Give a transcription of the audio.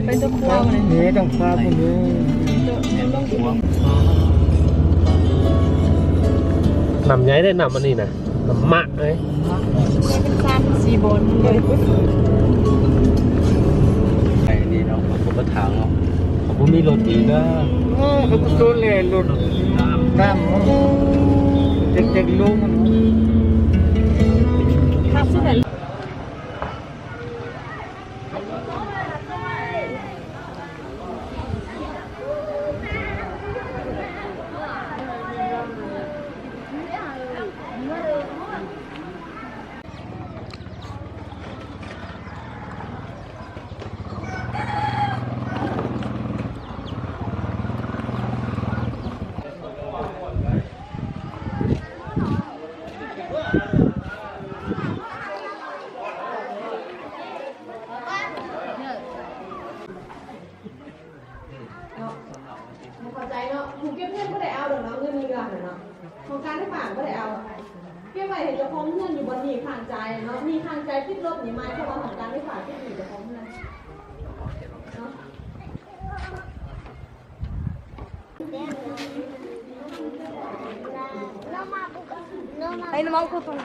ไปตะกัวมาเลย นี่ต้องฟ้าพวกนี้ นำย้ายได้นำอันนี้นะนำมะเลย เป็นซ้ำ4 บนเลย ไอ้นี่เนาะผมก็ถามเนาะผมมีรถอีกนะเขาก็ตัวเล่รถน้ำเด็กๆลุง ข้าวสุดเลย พอใจเนาะถูกเก็บเงินก็ได้เอาเดี๋ยวเนาะเงินมีเดือนเนาะโครงการที่ฝากก็ได้เอาเก็บไว้เห็นจะพร้อมเงินอยู่บนนี้ข้างใจเนาะมีข้างใจติดลบหนีมาเพราะว่าของการที่ฝากที่อยู่จะพร้อมเงินเนาะ ไอ้น้องกูตรง